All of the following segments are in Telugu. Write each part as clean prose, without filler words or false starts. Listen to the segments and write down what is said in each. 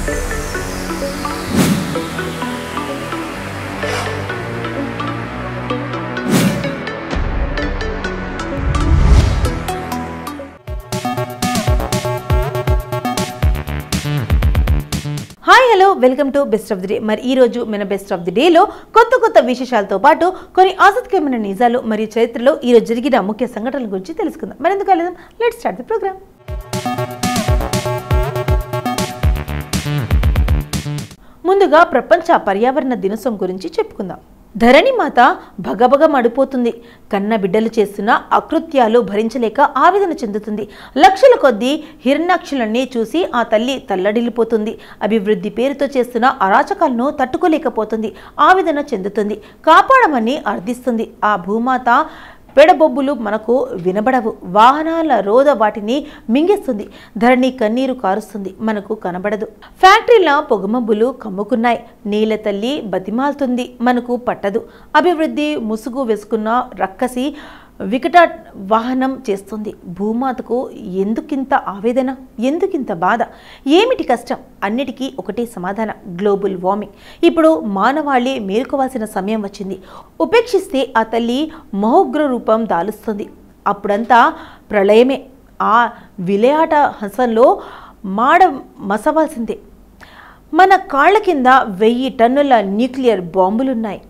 Hi hello welcome to best of the day. మరి ఈ రోజు మన బెస్ట్ ఆఫ్ ది డేలో కొత్త విశేషాలతో పాటు కొన్ని ఆసక్తికరమైన నిజాలు మరియు చరిత్రలో ఈ రోజు జరిగిన ముఖ్య సంఘటనల గురించి తెలుసుకుందాం. మరెందుకు ఆలస్యం, లెట్స్ స్టార్ట్ ది ప్రోగ్రామ్. ముందుగా ప్రపంచ పర్యావరణ దినోత్సవం గురించి చెప్పుకుందాం. ధరణి మాత భగభగ మడిపోతుంది. కన్న బిడ్డలు చేస్తున్న అకృత్యాలు భరించలేక ఆవేదన చెందుతుంది. లక్షల కొద్దీ హిరణ్యాక్షులన్నీ చూసి ఆ తల్లి తల్లడిల్లిపోతుంది. అభివృద్ధి పేరుతో చేస్తున్న అరాచకాలను తట్టుకోలేకపోతుంది. ఆవేదన చెందుతుంది. కాపాడమని అర్థిస్తుంది. ఆ భూమాత పెడబొబ్బులు మనకు వినబడవు. వాహనాల రోద వాటిని మింగేస్తుంది. ధరణి కన్నీరు కారుస్తుంది, మనకు కనబడదు. ఫ్యాక్టరీల పొగమబ్బులు కమ్ముకున్నాయి. నీళ్ళ తల్లి బతిమాలుతుంది, మనకు పట్టదు. అభివృద్ధి ముసుగు వేసుకున్న రక్కసి వికట వాహనం చేస్తుంది. భూమాతకు ఎందుకింత ఆవేదన, ఎందుకింత బాధ, ఏమిటి కష్టం? అన్నిటికీ ఒకటే సమాధానం, గ్లోబల్ వార్మింగ్. ఇప్పుడు మానవాళి మేలుకోవాల్సిన సమయం వచ్చింది. ఉపేక్షిస్తే ఆ తల్లి మహోగ్ర రూపం దాలుస్తుంది. అప్పుడంతా ప్రళయమే. ఆ విలయాట హసంలో మాడ మసవాల్సిందే. మన కాళ్ళ కింద 1000 టన్నుల న్యూక్లియర్ బాంబులున్నాయి.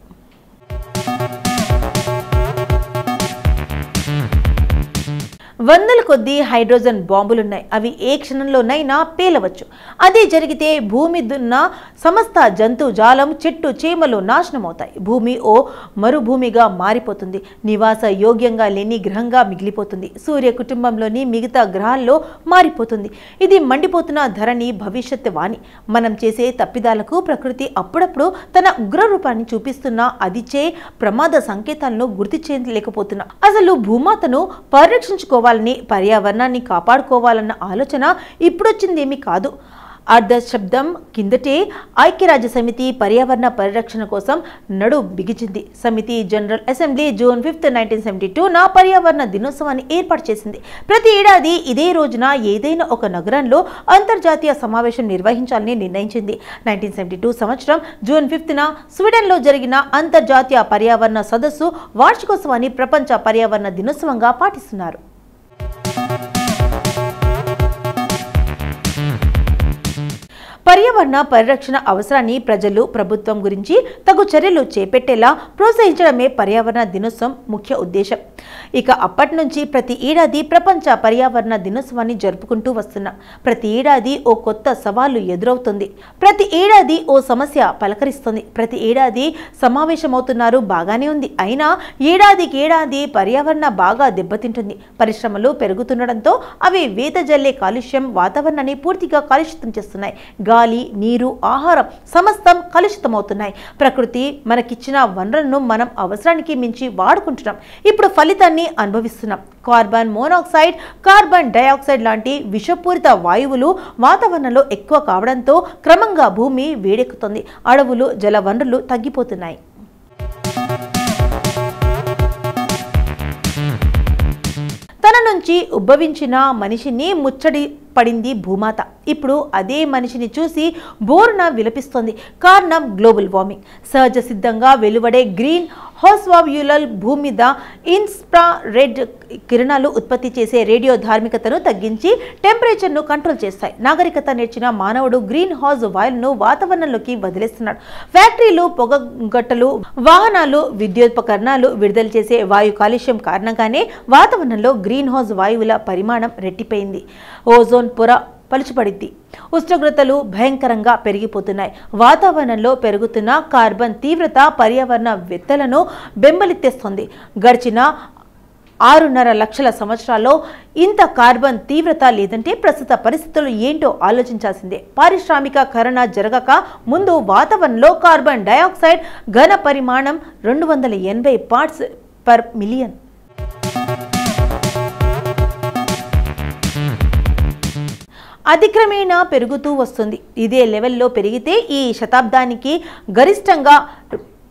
వందల కొద్దీ హైడ్రోజన్ బాంబులున్నాయి. అవి ఏ క్షణంలోనైనా పేలవచ్చు. అదే జరిగితే భూమి దున్న సమస్త జంతు జాలం, చెట్టు చేమలు నాశనమవుతాయి. భూమి ఓ మరుభూమిగా మారిపోతుంది. నివాస యోగ్యంగా లేని గ్రహంగా మిగిలిపోతుంది. సూర్య కుటుంబంలోని మిగతా గ్రహాల్లో మారిపోతుంది. ఇది మండిపోతున్న ధరణి భవిష్యత్ వాణి. మనం చేసే తప్పిదాలకు ప్రకృతి అప్పుడప్పుడు తన ఉగ్రరూపాన్ని చూపిస్తున్నా అదిచే ప్రమాద సంకేతాలను గుర్తు చేయలేకపోతున్నా. అసలు భూమాతను పరిరక్షించుకోవాలి, పర్యావరణాన్ని కాపాడుకోవాలన్న ఆలోచన ఇప్పుడొచ్చిందేమీ కాదు. అర్ధ శబ్దం కిందటే ఐక్యరాజ్య సమితి పర్యావరణ పరిరక్షణ కోసం నడు బిగించింది. సమితి జనరల్ అసెంబ్లీ జూన్ 5, 1972 పర్యావరణ దినోత్సవాన్ని ఏర్పాటు చేసింది. ప్రతి ఏడాది ఇదే రోజున ఏదైనా ఒక నగరంలో అంతర్జాతీయ సమావేశం నిర్వహించాలని నిర్ణయించింది. 1972 సంవత్సరం జూన్ 5న స్వీడన్లో జరిగిన అంతర్జాతీయ పర్యావరణ సదస్సు వార్షికోత్సవాన్ని ప్రపంచ పర్యావరణ దినోత్సవంగా పాటిస్తున్నారు. పర్యావరణ పరిరక్షణ అవసరాన్ని ప్రజలు, ప్రభుత్వం గురించి తగు చర్యలు చేపట్టేలా ప్రోత్సహించడమే పర్యావరణ దినోత్సవం ముఖ్య ఉద్దేశం. ఇక అప్పటి నుంచి ప్రతి ఏడాది ప్రపంచ పర్యావరణ దినోత్సవాన్ని జరుపుకుంటూ వస్తున్నాం. ప్రతి ఏడాది ఓ కొత్త సవాలు ఎదురవుతుంది. ప్రతి ఏడాది ఓ సమస్య పలకరిస్తుంది. ప్రతి ఏడాది సమావేశమవుతున్నారు, బాగానే ఉంది. అయినా ఏడాదికేడాది పర్యావరణ బాగా దెబ్బతింటుంది. పరిశ్రమలు పెరుగుతుండడంతో అవి వేదజల్లే కాలుష్యం వాతావరణాన్ని పూర్తిగా కలుషితం చేస్తున్నాయి. గాలి, నీరు, ఆహారం సమస్తం కలుషితమవుతున్నాయి. ప్రకృతి మనకిచ్చిన వనరులను మనం అవసరానికి మించి వాడుకుంటున్నాం. ఇప్పుడు ఫలితాన్ని అనుభవిస్తున్నాం. కార్బన్ మోనాక్సైడ్, కార్బన్ డయాక్సైడ్ లాంటి విషపూరిత వాయువులు వాతావరణంలో ఎక్కువ కావడంతో క్రమంగా భూమి వేడెక్కుతుంది. అడవులు, జల వనరులు తగ్గిపోతున్నాయి. తన నుంచి ఉద్భవించిన మనిషిని ముచ్చడి పడింది భూమాత. ఇప్పుడు అదే మనిషిని చూసి బోరున విలపిస్తోంది. కారణం గ్లోబల్ వార్మింగ్. సహజ సిద్ధంగా వెలువడే గ్రీన్ హౌస్ వాయువులు భూమి మీద ఇన్ఫ్రారెడ్ కిరణాలు ఉత్పత్తి చేసే రేడియో ధార్మికతను తగ్గించి టెంపరేచర్ను కంట్రోల్ చేస్తాయి. నాగరికత నేర్చిన మానవుడు గ్రీన్ హౌస్ వాయువులను వాతావరణంలోకి వదిలేస్తున్నాడు. ఫ్యాక్టరీలు, పొగగట్టలు, వాహనాలు, విద్యుత్పకరణాలు విడుదల చేసే వాయు కాలుష్యం కారణంగానే వాతావరణంలో గ్రీన్ హౌస్ వాయువుల పరిమాణం రెట్టిపోయింది. ఓజోన్ పొర పలుచబడింది. ఉష్ణోగ్రతలు భయంకరంగా పెరిగిపోతున్నాయి. వాతావరణంలో పెరుగుతున్న కార్బన్ తీవ్రత పర్యావరణ వేత్తలను బెంబలెత్తేస్తోంది. గడిచిన 6.5 లక్షల సంవత్సరాల్లో ఇంత కార్బన్ తీవ్రత లేదంటే ప్రస్తుత పరిస్థితులు ఏంటో ఆలోచించాల్సిందే. పారిశ్రామికీకరణ జరగక ముందు వాతావరణంలో కార్బన్ డయాక్సైడ్ ఘన పరిమాణం 280 పార్ట్స్ పర్ మిలియన్. అధిక్రమేణా పెరుగుతూ వస్తుంది. ఇదే లెవెల్లో పెరిగితే ఈ శతాబ్దానికి గరిష్టంగా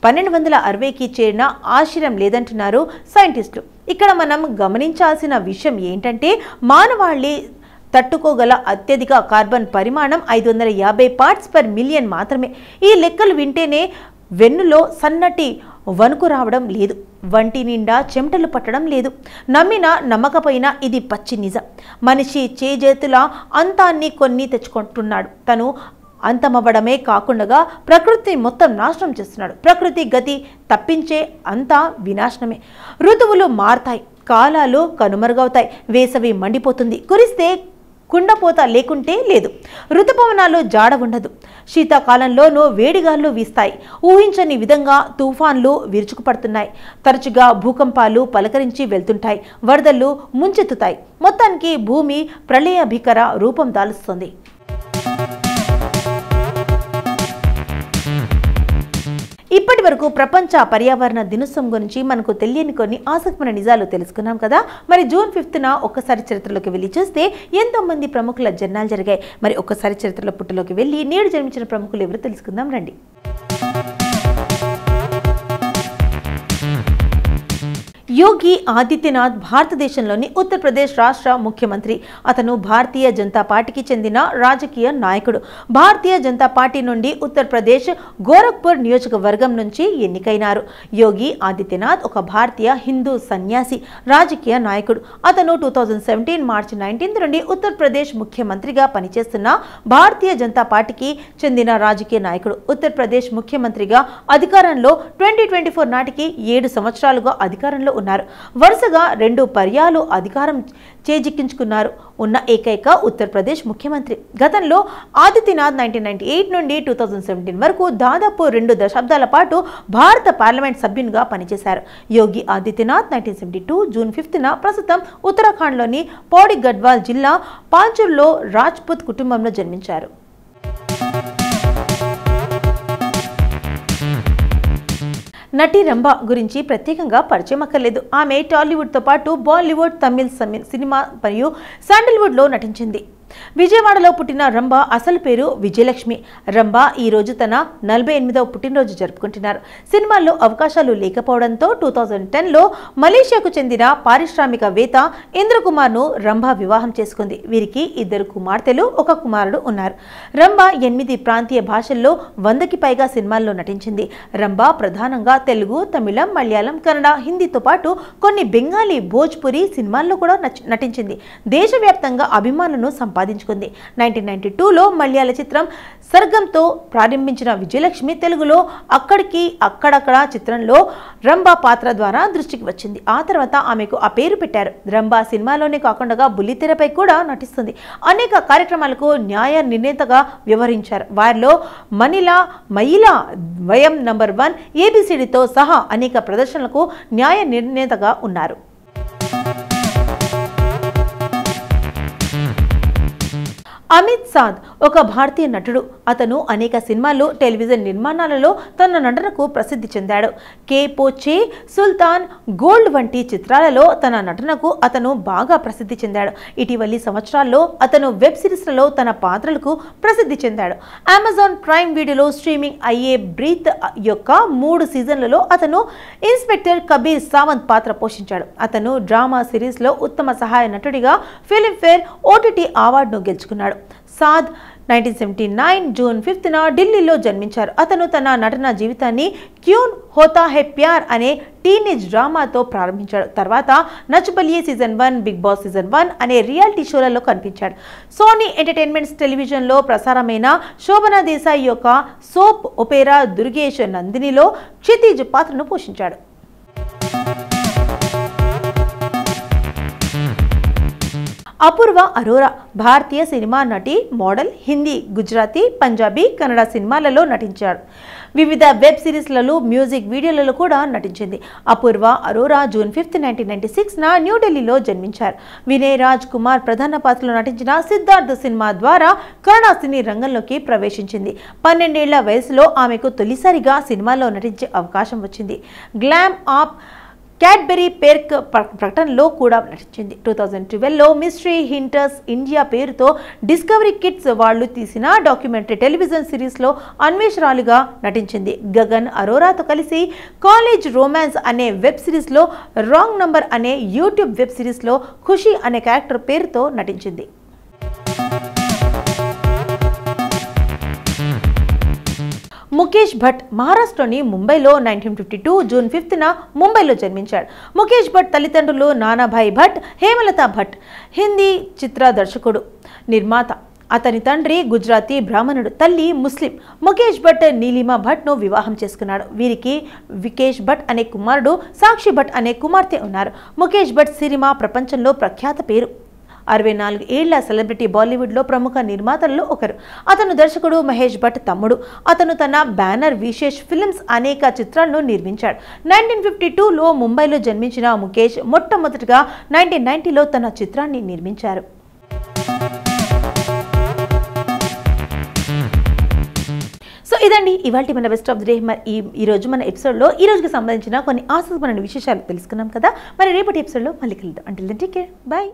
1260కి చేరిన ఆశ్చర్యం లేదంటున్నారు సైంటిస్టులు. ఇక్కడ మనం గమనించాల్సిన విషయం ఏంటంటే మానవాళి తట్టుకోగల అత్యధిక కార్బన్ పరిమాణం 550 పార్ట్స్ పర్ మిలియన్ మాత్రమే. ఈ లెక్కలు వింటేనే వెన్నులో సన్నటి వణుకు రావడం లేదు, వంటి నిండా చెమటలు పట్టడం లేదు. నమ్మినా నమ్మకపోయినా ఇది పచ్చి నిజం. మనిషి చేజేతుల అంతాన్ని కొన్ని తెచ్చుకుంటున్నాడు. తను అంతమవ్వడమే కాకుండా ప్రకృతి మొత్తం నాశనం చేస్తున్నాడు. ప్రకృతి గతి తప్పించే అంతా వినాశనమే. ఋతువులు మారతాయి, కాలాలు కనుమరుగవుతాయి. వేసవి మండిపోతుంది, కురిస్తే కుండపోత లేకుంటే లేదు. ఋతుపవనాలు జాడ ఉండదు. శీతాకాలంలోనూ వేడిగాళ్ళు వీస్తాయి. ఊహించని విధంగా తుఫాన్లు విరుచుకుపడుతున్నాయి. తరచుగా భూకంపాలు పలకరించి వెళ్తుంటాయి. వరదలు ముంచెత్తుతాయి. మొత్తానికి భూమి ప్రళయ భీకర రూపం దాలుస్తుంది. ఇప్పటి వరకు ప్రపంచ పర్యావరణ దినోత్సవం గురించి మనకు తెలియని కొన్ని ఆసక్తికరమైన నిజాలు తెలుసుకున్నాం కదా. మరి జూన్ 5న ఒక్కసారి చరిత్రలోకి వెళ్ళి చూస్తే ఎంతో మంది ప్రముఖుల జన్మాలు జరిగాయి. మరి ఒక్కసారి చరిత్రలో పుట్టలోకి వెళ్ళి నేడు జన్మించిన ప్రముఖులు ఎవరు తెలుసుకుందాం రండి. యోగి ఆదిత్యనాథ్ భారతదేశంలోని ఉత్తరప్రదేశ్ రాష్ట్ర ముఖ్యమంత్రి. అతను భారతీయ జనతా పార్టీకి చెందిన రాజకీయ నాయకుడు. భారతీయ జనతా పార్టీ నుండి ఉత్తరప్రదేశ్ గోరఖ్పూర్ నియోజకవర్గం నుంచి ఎన్నికైనారు. యోగి ఆదిత్యనాథ్ ఒక భారతీయ హిందూ సన్యాసి, రాజకీయ నాయకుడు. అతను 2017 మార్చి 19 నుండి ఉత్తరప్రదేశ్ ముఖ్యమంత్రిగా పనిచేస్తున్న భారతీయ జనతా పార్టీకి చెందిన రాజకీయ నాయకుడు. ఉత్తరప్రదేశ్ ముఖ్యమంత్రిగా అధికారంలో 2024 నాటికి 7 సంవత్సరాలుగా అధికారంలో ఉన్నారు. వరుసగా 2 పర్యాలు అధికారం చేజిక్కించుకున్నారు. ఉన్న ఏకైక ఉత్తరప్రదేశ్ ముఖ్యమంత్రి. గతంలో ఆదిత్యనాథ్ 1998 నుండి 2017 వరకు దాదాపు 2 దశాబ్దాల పాటు భారత పార్లమెంట్ సభ్యునిగా పనిచేశారు. యోగి ఆదిత్యనాథ్ 1972 జూన్ 5న ప్రస్తుతం ఉత్తరాఖండ్లోని పౌడి గడ్వాల్ జిల్లా పాల్చూర్లో రాజ్పుత్ కుటుంబంలో జన్మించారు. నటి రంభ గురించి ప్రత్యేకంగా పరిచయం అక్కర్లేదు. ఆమె టాలీవుడ్తో పాటు బాలీవుడ్, తమిళ్ సినిమా మరియు శాండల్వుడ్లో నటించింది. విజయవాడలో పుట్టిన రంభ అసలు పేరు విజయలక్ష్మి. రంభ ఈ రోజు తన 48వ పుట్టినరోజు జరుపుకుంటున్నారు. సినిమాల్లో అవకాశాలు లేకపోవడంతో 2010లో మలేషియాకు చెందిన పారిశ్రామికవేత్త ఇంద్రకుమార్ను రంభ వివాహం చేసుకుంది. వీరికి 2 కుమార్తెలు, 1 కుమారుడు ఉన్నారు. రంభ 8 ప్రాంతీయ భాషల్లో 100కి పైగా సినిమాల్లో నటించింది. రంభ ప్రధానంగా తెలుగు, తమిళం, మలయాళం, కన్నడ, హిందీతో పాటు కొన్ని బెంగాలీ, భోజ్పురి సినిమాల్లో కూడా నటించింది. దేశవ్యాప్తంగా అభిమానులను సంపాదించుకుంది. 1992లో మలయాళ చిత్రం సర్గంతో ప్రారంభించిన విజయలక్ష్మి తెలుగులో అక్కడికి అక్కడక్కడ చిత్రంలో రంభ పాత్ర ద్వారా దృష్టికి వచ్చింది. ఆ తర్వాత ఆమెకు ఆ పేరు పెట్టారు. రంభ సినిమాలోనే కాకుండా బుల్లితెరపై కూడా నటిస్తుంది. అనేక కార్యక్రమాలకు న్యాయ నిర్ణేతగా వ్యవహరించారు. వారిలో మహిళా వయం #1, ABCDతో సహా అనేక ప్రదర్శనలకు న్యాయ నిర్ణేతగా ఉన్నారు. అమిత్ సాద్ ఒక భారతీయ నటుడు. అతను అనేక సినిమాలు, టెలివిజన్ నిర్మాణాలలో తన నటనకు ప్రసిద్ధి చెందాడు. కే పోచే, సుల్తాన్, గోల్డ్ వంటి చిత్రాలలో తన నటనకు అతను బాగా ప్రసిద్ధి చెందాడు. ఇటీవలి సంవత్సరాల్లో అతను వెబ్ సిరీస్లలో తన పాత్రలకు ప్రసిద్ధి చెందాడు. అమెజాన్ ప్రైమ్ వీడియోలో స్ట్రీమింగ్ అయ్యే బ్రీత్ యొక్క 3 సీజన్లలో అతను ఇన్స్పెక్టర్ కబీర్ సావంత్ పాత్ర పోషించాడు. అతను డ్రామా సిరీస్లో ఉత్తమ సహాయ నటుడిగా ఫిల్మ్ఫేర్ OTT అవార్డును గెలుచుకున్నాడు. సాద్ 1979 జూన్ 5న ఢిల్లీలో జన్మించారు. అతను తన నటన జీవితాన్ని క్యూన్ హోతా హై ప్యార్ అనే టీనేజ్ డ్రామాతో ప్రారంభించాడు. తర్వాత నచ్ బలియే సీజన్ 1, బిగ్ బాస్ సీజన్ 1 అనే రియాలిటీ షోలలో కనిపించాడు. సోనీ ఎంటర్టైన్మెంట్స్ టెలివిజన్లో ప్రసారమైన శోభనా దేశాయ్ యొక్క సోప్ ఒపేరా దుర్గేష్ నందినిలో క్షితిజ్ పాత్రను పోషించాడు. అపూర్వ అరోరా భారతీయ సినిమా నటి, మోడల్. హిందీ, గుజరాతీ, పంజాబీ, కన్నడ సినిమాలలో నటించాడు. వివిధ వెబ్ సిరీస్లలో, మ్యూజిక్ వీడియోలలో కూడా నటించింది. అపూర్వ అరోరా జూన్ 5, 1996న న్యూఢిల్లీలో జన్మించారు. వినయ్ రాజ్ కుమార్ ప్రధాన పాత్రలో నటించిన సిద్ధార్థ్ సినిమా ద్వారా కన్నడ సినీ రంగంలోకి ప్రవేశించింది. 12 ఏళ్ల వయసులో ఆమెకు తొలిసారిగా సినిమాలో నటించే అవకాశం వచ్చింది. గ్లామ్ ఆప్ క్యాడ్బెరీ పేర్క్ ప్రకటనలో కూడా నటించింది. 2012లో మిస్టరీ హింటర్స్ ఇండియా పేరుతో డిస్కవరీ కిడ్స్ వాళ్ళు తీసిన డాక్యుమెంటరీ టెలివిజన్ సిరీస్లో అన్వేషరాలుగా నటించింది. గగన్ అరోరాతో కలిసి కాలేజ్ రొమాన్స్ అనే వెబ్ సిరీస్లో, రాంగ్ నంబర్ అనే యూట్యూబ్ వెబ్ సిరీస్లో ఖుషి అనే క్యారెక్టర్ పేరుతో నటించింది. ముఖేష్ భట్ మహారాష్ట్రలోని ముంబైలో 1952 జూన్ 5న ముంబైలో జన్మించాడు. ముఖేష్ భట్ తల్లిదండ్రులు నానాభాయ్ భట్, హేమలత భట్. హిందీ చిత్ర దర్శకుడు, నిర్మాత. అతని తండ్రి గుజరాతీ బ్రాహ్మణుడు, తల్లి ముస్లిం. ముఖేష్ భట్ నీలిమా భట్ను వివాహం చేసుకున్నాడు. వీరికి వికేష్ భట్ అనే కుమారుడు, సాక్షి భట్ అనే కుమార్తె ఉన్నారు. ముఖేష్ భట్ సినిమా ప్రపంచంలో ప్రఖ్యాత పేరు. 64 ఏళ్ల సెలబ్రిటీ, బాలీవుడ్లో ప్రముఖ నిర్మాతల్లో ఒకరు. అతను దర్శకుడు మహేష్ భట్ తమ్ముడు. అతను తన బ్యానర్ విశేష్ ఫిల్మ్స్ అనేక చిత్రాలను నిర్మించాడు. 1952లో ముంబైలో జన్మించిన ముఖేష్ మొట్టమొదటిగా 1990లో తన చిత్రాన్ని నిర్మించారు. సో ఇదండి ఇవాల్టి మన బెస్ట్ ఆఫ్ ది డే. మరి ఈ రోజు మన ఎపిసోడ్లో ఈ రోజుకి సంబంధించిన కొన్ని ఆసక్తికరమైన విశేషాలు తెలుసుకున్నాం కదా. మరి రేపటి ఎపిసోడ్లో మళ్ళీ కలుద్దాం. Until then take care, by.